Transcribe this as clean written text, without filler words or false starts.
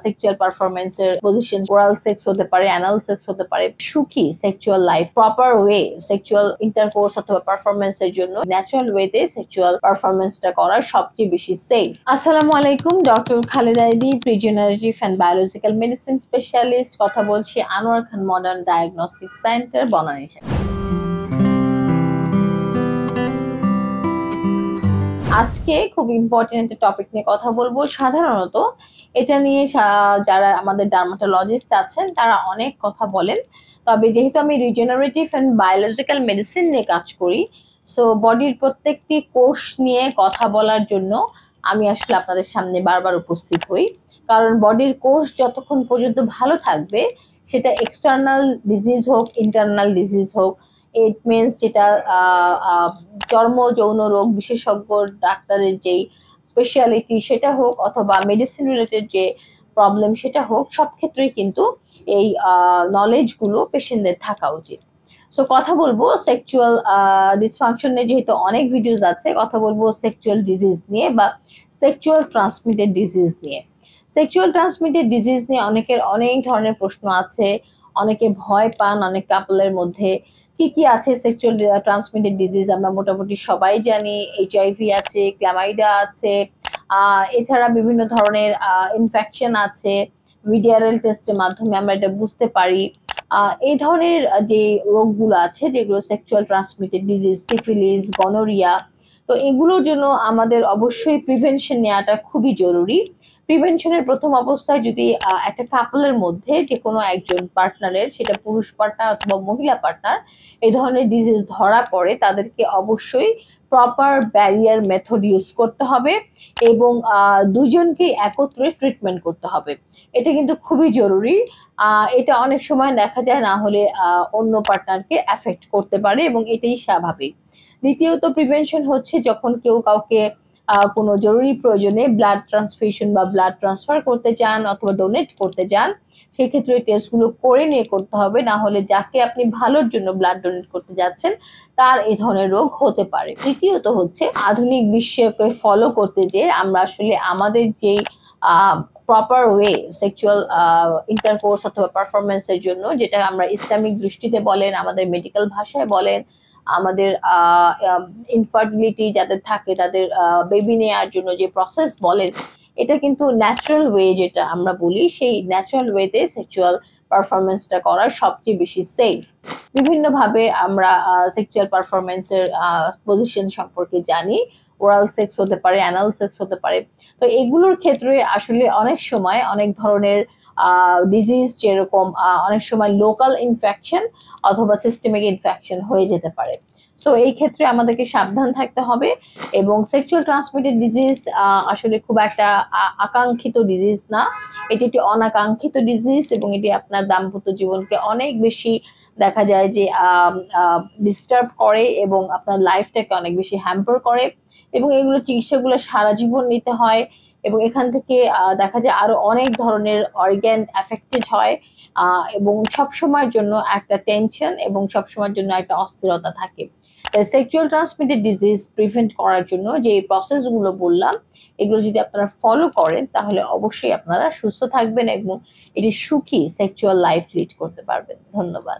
Sexual পারফরমেন্সের position oral sex হতে পারে, অ্যানাল সেক্স হতে পারে, সুখী sexual life, proper way sexual intercourse অথবা পারফরমেন্সের জন্য ন্যাচারাল ওয়েতে সেক্সুয়াল পারফরমেন্সটা করার সবচেয়ে বেশি সেফ। আসসালামু আলাইকুম, doctor Khaleda Idi, regenerative and biological medicine specialist. কথা বলছি Anwar Khan modern diagnostic centre, Banani. আজকে খুব ইম্পর্টেন্ট একটা টপিক নিয়ে কথা বলবো। সাধারণত এটা নিয়ে যারা আমাদের ডার্মাটোলজিস্ট আছেন তারা অনেক কথা বলেন, তবে যেহেতু আমি রিজেনারেটিভ এন্ড বায়োলজিক্যাল মেডিসিন নিয়ে কাজ করি, সো বডির প্রত্যেকটি কোষ নিয়ে কথা বলার জন্য আমি আসলে আপনাদের সামনে বারবার উপস্থিত হই। কারণ বডির কোষ যতক্ষণ পর্যন্ত ভালো থাকবে, সেটা এক্সটার্নাল ডিজিজ হোক, ইন্টারনাল ডিজিজ হোক, ইট মিনস যেটা চর্ম যৌন রোগ বিশেষজ্ঞ ডাক্তারের যেই স্পেশালিটি সেটা হোক, অথবা মেডিসিন রিলেটেড যে প্রবলেম সেটা হোক, সব ক্ষেত্রেই কিন্তু এই নলেজ গুলো পেশেন্টদের থাকা উচিত। সো কথা বলবো সেক্সুয়াল ডিসফাংশন নিয়ে, যেহেতু অনেক ভিডিওস আছে, কথা বলবো সেক্সুয়াল ডিজিজ নিয়ে বা সেক্সুয়াল ট্রান্সমিটেড ডিজিজ নিয়ে। সেক্সুয়াল ট্রান্সমিটেড ডিজিজ নিয়ে অনেকের অনেক ধরনের প্রশ্ন আছে, অনেকে ভয় পান। অনেক কাপলের মধ্যে কি কি আছে সেক্সুয়াল ট্রান্সমিটেড ডিজিজ আমরা মোটামুটি সবাই জানি। এইচআইভি আছে, ক্ল্যামাইডা আছে, এছাড়া বিভিন্ন ধরনের ইনফেকশন আছে। ভিডিআরএল টেস্টের মাধ্যমে আমরা এটা বুঝতে পারি। এই ধরনের যে রোগগুলো আছে যেগুলো sexual transmitted disease, syphilis, gonorrhoea, তো এগুলোর জন্য আমাদের অবশ্যই প্রিভেনশন নেওয়াটা খুবই জরুরি। প্রিভেনশনের প্রথম অবস্থায় যদি একটা কাপলের মধ্যে যে কোনো একজন পার্টনারের, সেটা পুরুষ পার্টনার অথবা মহিলা পার্টনার, এই ধরনের ডিজিজ ধরা পড়ে, তাদেরকে অবশ্যই প্রপার ব্যারিয়ার মেথড ইউজ করতে হবে এবং দুজনকে একত্রে ট্রিটমেন্ট করতে হবে। এটা কিন্তু খুবই জরুরি। এটা অনেক সময় দেখা যায় না হলে অন্য পার্টনারকে এফেক্ট করতে পারে এবং এটাই স্বাভাবিক। দ্বিতীয়ত প্রিভেনশন হচ্ছে যখন কেউ কাউকে কোনো জরুরি প্রয়োজনে ব্লাড ট্রান্সফিউশন বা ব্লাড ট্রান্সফার করতে চান অথবা ডোনেট করতে চান, সেই ক্ষেত্রে টেস্টগুলো করে নিয়ে করতে হবে, না হলে যাকে আপনি ভালোর জন্য ব্লাড ডোনেট করতে যাচ্ছেন তার এই ধরনের রোগ হতে পারে। তৃতীয়ত হচ্ছে আধুনিক বিশ্বকে ফলো করতে যে আমরা আসলে আমাদের যেই প্রপার ওয়ে সেক্সুয়াল ইন্টারকোর্স অথবা পারফরমেন্সের জন্য, যেটা আমরা ইসলামিক দৃষ্টিতে বলেন, আমাদের মেডিকেল ভাষায় বলেন, আমাদের ইনফার্টিলিটি যাদের থাকে তাদের বেবি নেওয়ার জন্য যে প্রসেস বলেন, এটা কিন্তু ন্যাচারাল ওয়ে যেটা আমরা বলি, সেই ন্যাচারাল ওয়েতে সেক্সুয়াল পারফরমেন্সটা করার সবচেয়ে বেশি সেফ। বিভিন্নভাবে আমরা সেক্সুয়াল পারফরমেন্সের পজিশন সম্পর্কে জানি। ওরাল সেক্স হতে পারে, অ্যানাল সেক্স হতে পারে। তো এগুলোর ক্ষেত্রে আসলে অনেক সময় অনেক ধরনের ডিজিজ, যেরকম অনেক সময় লোকাল ইনফেকশন অথবা সিস্টেমিক ইনফেকশন হয়ে যেতে পারে। সো এই ক্ষেত্রে আমাদেরকে সাবধান থাকতে হবে। এবং সেক্সুয়াল ট্রান্সমিটেড ডিজিজ আসলে খুব একটা আকাঙ্ক্ষিত ডিজিজ না, এটি একটি অনাকাঙ্ক্ষিত ডিজিজ এবং এটি আপনার দাম্পত্য জীবনকে অনেক বেশি দেখা যায় যে ডিস্টার্ব করে এবং আপনার লাইফটাকে অনেক বেশি হ্যাম্পার করে, এবং এগুলো চিকিৎসাগুলো সারা জীবন নিতে হয় এবং এখান থেকে দেখা যায় আরো অনেক ধরনের অর্গান এফেক্টেড হয় এবং সবসময়ের জন্য একটা টেনশন এবং সবসময়ের জন্য একটা অস্থিরতা থাকে। সেক্সুয়াল ট্রান্সমিটেড ডিজিজ প্রিভেন্ট করার জন্য যে প্রসেসগুলো বললাম, এগুলো যদি আপনারা ফলো করেন তাহলে অবশ্যই আপনারা সুস্থ থাকবেন এবং এটি সুখী সেক্সুয়াল লাইফ লিড করতে পারবেন। ধন্যবাদ।